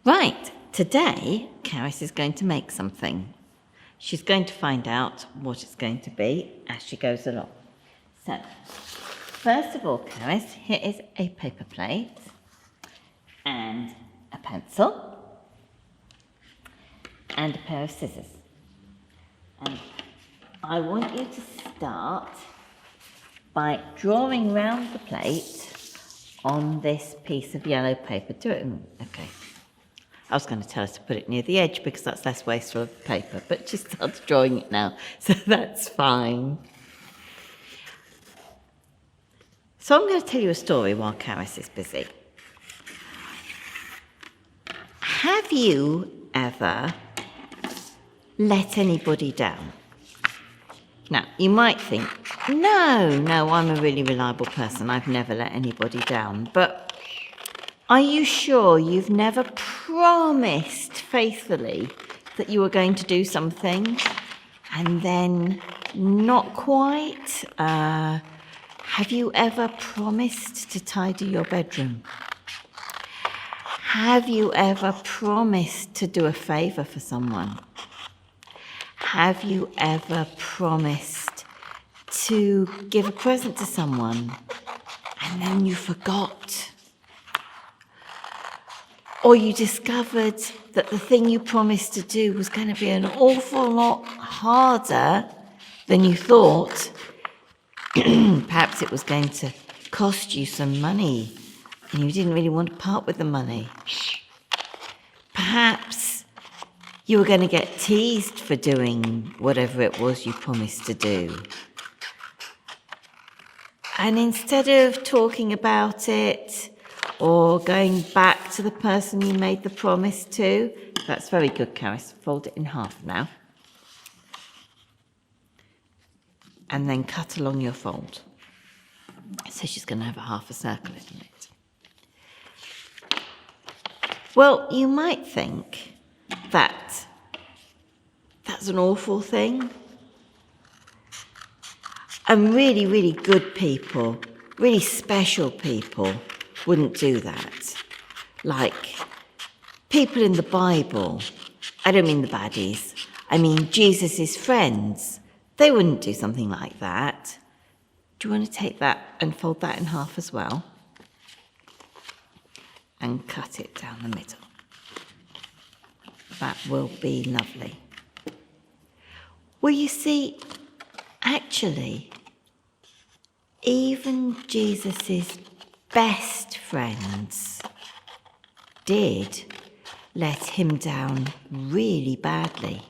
Right, today Caris is going to make something. She's going to find out what it's going to be as she goes along. So, first of all, Caris, here is a paper plate and a pencil and a pair of scissors. And I want you to start by drawing round the plate on this piece of yellow paper. Do it. Okay. I was going to tell her to put it near the edge because that's less wasteful of paper, but she started drawing it now, so that's fine. So I'm going to tell you a story while Caris is busy. Have you ever let anybody down? Now, you might think, no, I'm a really reliable person. I've never let anybody down. But are you sure you've never promised faithfully that you were going to do something and then not quite? Have you ever promised to tidy your bedroom? Have you ever promised to do a favour for someone? Have you ever promised to give a present to someone and then you forgot? Or you discovered that the thing you promised to do was going to be an awful lot harder than you thought. Perhaps it was going to cost you some money and you didn't really want to part with the money. Perhaps you were going to get teased for doing whatever it was you promised to do. And instead of talking about it or going back to the person you made the promise to, that's very good, Caris. Fold it in half now. And then cut along your fold. So she's going to have a half a circle, isn't it? Well, you might think that that's an awful thing. And really, really good people, really special people wouldn't do that. Like people in the Bible, I don't mean the baddies, I mean Jesus' friends, they wouldn't do something like that. Do you want to take that and fold that in half as well? And cut it down the middle. That will be lovely. Well, you see, actually, even Jesus' best friends did let him down really badly.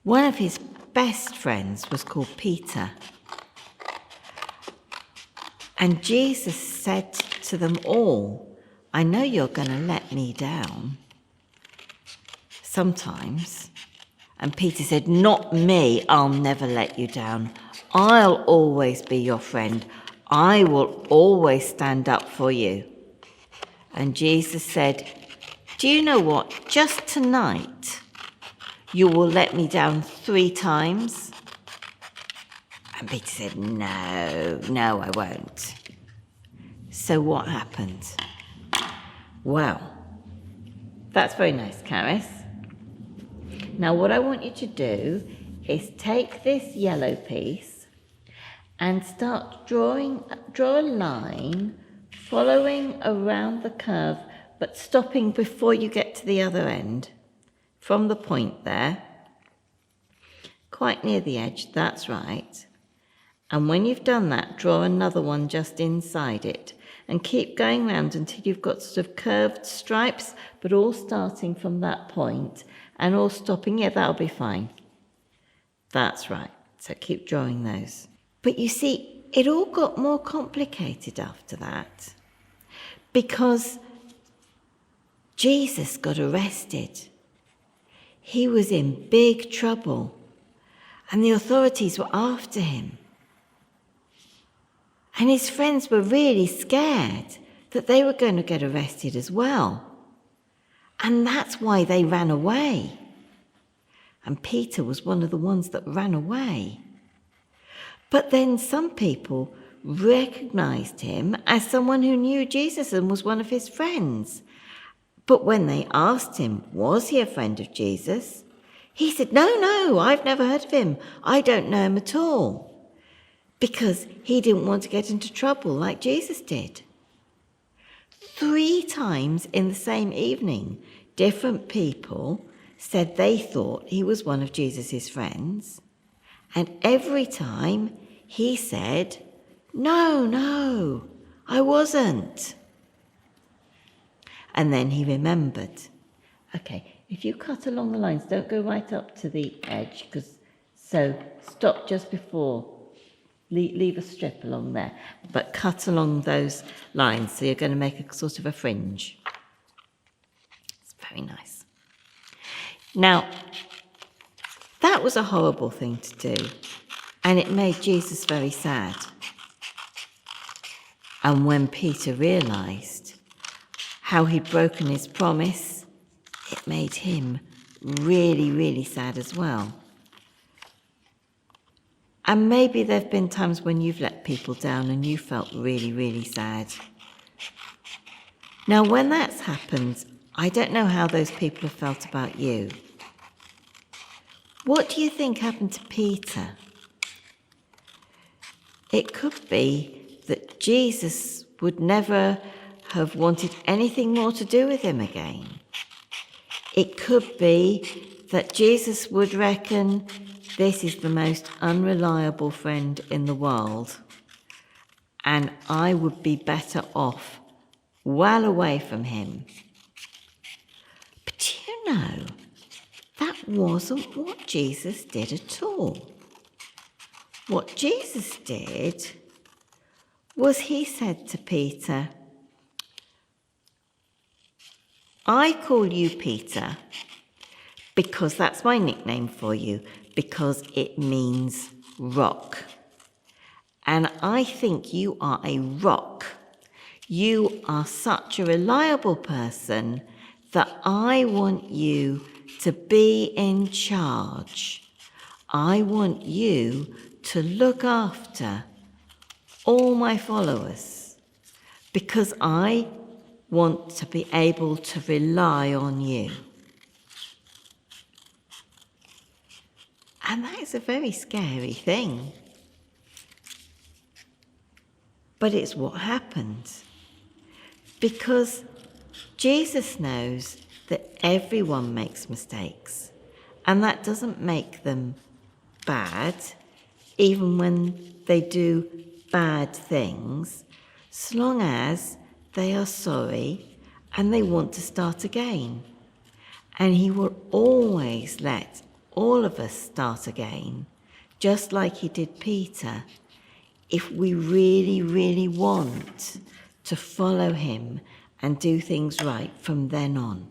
One of his best friends was called Peter. And Jesus said to them all, I know you're going to let me down sometimes. And Peter said, not me, I'll never let you down. I'll always be your friend. I will always stand up for you. And Jesus said, do you know what? Just tonight, you will let me down 3 times. And Peter said, no, I won't. So what happened? Well, that's very nice, Caris. Now what I want you to do is take this yellow piece and start draw a line following around the curve, but stopping before you get to the other end. From the point there, quite near the edge, that's right. And when you've done that, draw another one just inside it and keep going round until you've got sort of curved stripes, but all starting from that point and all stopping. Yeah, that'll be fine. That's right. So keep drawing those. But you see, it all got more complicated after that because Jesus got arrested. He was in big trouble and the authorities were after him. And his friends were really scared that they were going to get arrested as well. And that's why they ran away. And Peter was one of the ones that ran away. But then some people recognized him as someone who knew Jesus and was one of his friends. But when they asked him, was he a friend of Jesus? He said, no, I've never heard of him. I don't know him at all. Because he didn't want to get into trouble like Jesus did. 3 times in the same evening, different people said they thought he was one of Jesus' friends. And every time he said, no, I wasn't. And then he remembered. Okay, if you cut along the lines, don't go right up to the edge, so stop just before, leave a strip along there, but cut along those lines, so you're going to make a sort of a fringe. It's very nice. Now, that was a horrible thing to do, and it made Jesus very sad. And when Peter realised how he'd broken his promise, it made him really, really sad as well. And maybe there have been times when you've let people down and you felt really, really sad. Now, when that's happened, I don't know how those people have felt about you. What do you think happened to Peter? It could be that Jesus would never have wanted anything more to do with him again. It could be that Jesus would reckon, this is the most unreliable friend in the world, and I would be better off well away from him. But you know, that wasn't what Jesus did at all. What Jesus did was he said to Peter, I call you Peter because that's my nickname for you, because it means rock. And I think you are a rock. You are such a reliable person that I want you to be in charge. I want you to look after all my followers, because I want to be able to rely on you. And that is a very scary thing. But it's what happened. Because Jesus knows that everyone makes mistakes. And that doesn't make them bad, even when they do bad things, as long as they are sorry and they want to start again. And he will always let all of us start again, just like he did Peter, if we really, really want to follow him and do things right from then on.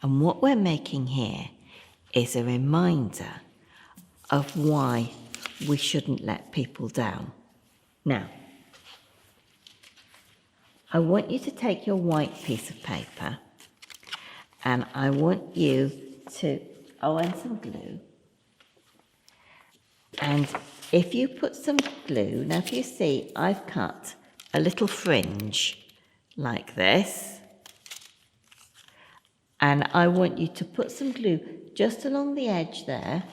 And what we're making here is a reminder of why we shouldn't let people down. Now, I want you to take your white piece of paper and I want you to, and some glue. And if you put some glue, now if you see, I've cut a little fringe like this. And I want you to put some glue just along the edge there.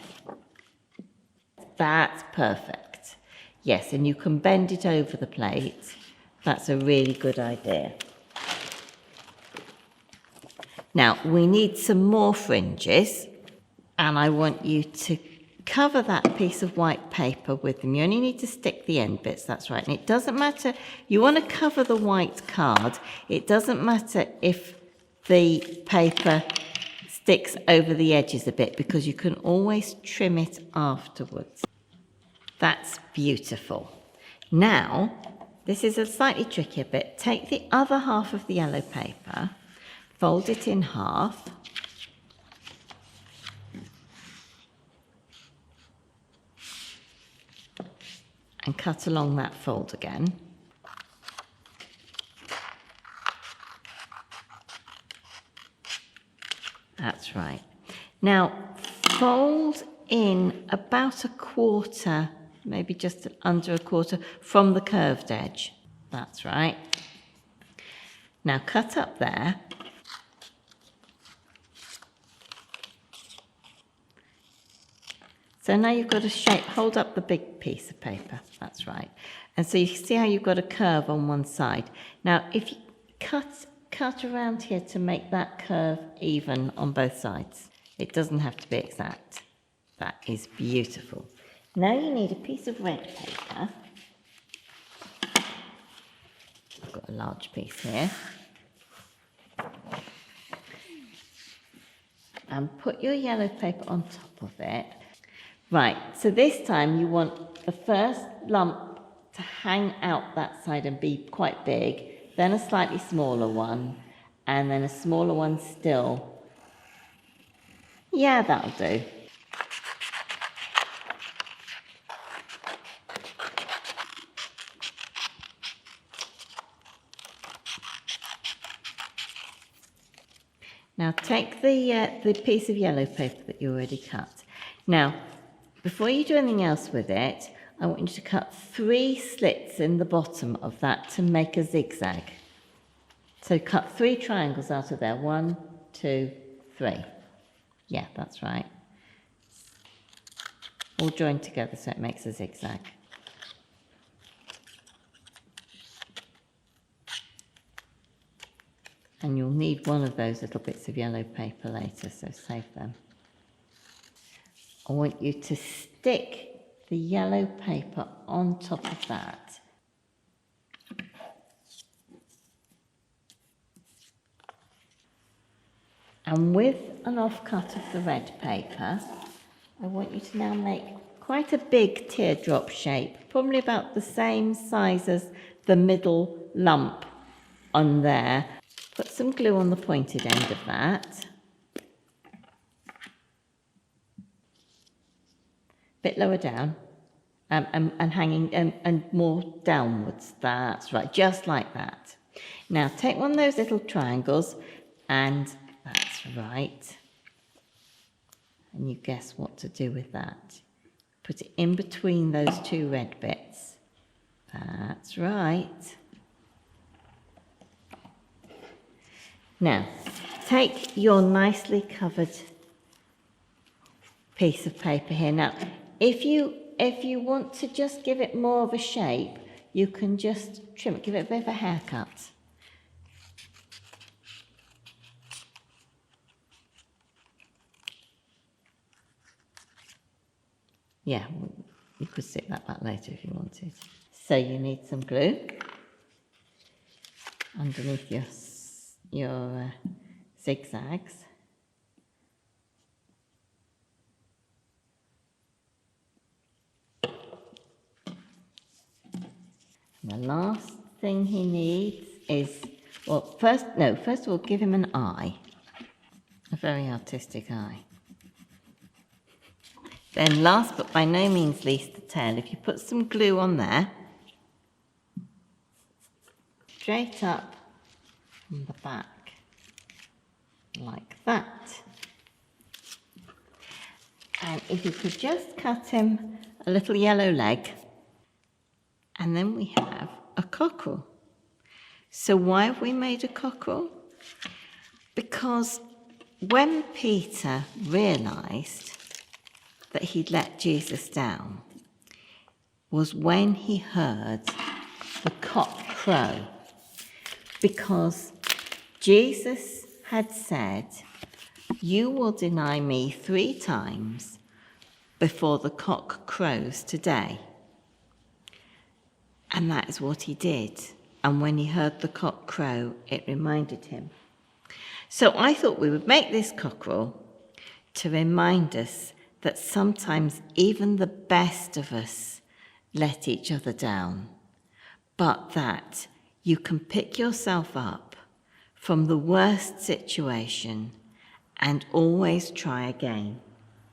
That's perfect. Yes, and you can bend it over the plate. That's a really good idea. Now, we need some more fringes, and I want you to cover that piece of white paper with them. You only need to stick the end bits, that's right. And it doesn't matter, you want to cover the white card. It doesn't matter if the paper sticks over the edges a bit, because you can always trim it afterwards. That's beautiful. Now, this is a slightly trickier bit. Take the other half of the yellow paper, fold it in half, and cut along that fold again. That's right. Now, fold in about a quarter, maybe just under a quarter, from the curved edge. That's right. Now cut up there So now you've got a shape, hold up the big piece of paper, that's right. And so you see how you've got a curve on one side. Now if you cut around here to make that curve even on both sides. It doesn't have to be exact. That is beautiful. Now you need a piece of red paper. I've got a large piece here. And put your yellow paper on top of it. Right, so this time you want the first lump to hang out that side and be quite big, then a slightly smaller one, and then a smaller one still. Yeah, that'll do. Now take the piece of yellow paper that you already cut. Now, before you do anything else with it, I want you to cut 3 slits in the bottom of that to make a zigzag. So cut 3 triangles out of there. 1, 2, 3. Yeah, that's right. All joined together so it makes a zigzag. And you'll need one of those little bits of yellow paper later, so save them. I want you to stick the yellow paper on top of that. And with an offcut of the red paper, I want you to now make quite a big teardrop shape, probably about the same size as the middle lump on there. Put some glue on the pointed end of that. Bit lower down and hanging and more downwards. That's right, just like that. Now take one of those little triangles and that's right. And you guess what to do with that. Put it in between those 2 red bits. That's right. Now, take your nicely covered piece of paper here. Now, if you want to just give it more of a shape, you can just trim it, give it a bit of a haircut. Yeah, you could stick that back later if you wanted. So you need some glue underneath your zigzags. And the last thing he needs is, well, first of all, give him an eye, a very artistic eye. Then last but by no means least, the tail. If you put some glue on there, straight up on the back, like that. And if you could just cut him a little yellow leg, and then we have a cockerel. So why have we made a cockerel? Because when Peter realised that he'd let Jesus down was when he heard the cock crow. Because Jesus had said, "You will deny me 3 times before the cock crows today." And that is what he did. And when he heard the cock crow, it reminded him. So I thought we would make this cockerel to remind us that sometimes even the best of us let each other down, but that you can pick yourself up from the worst situation and always try again.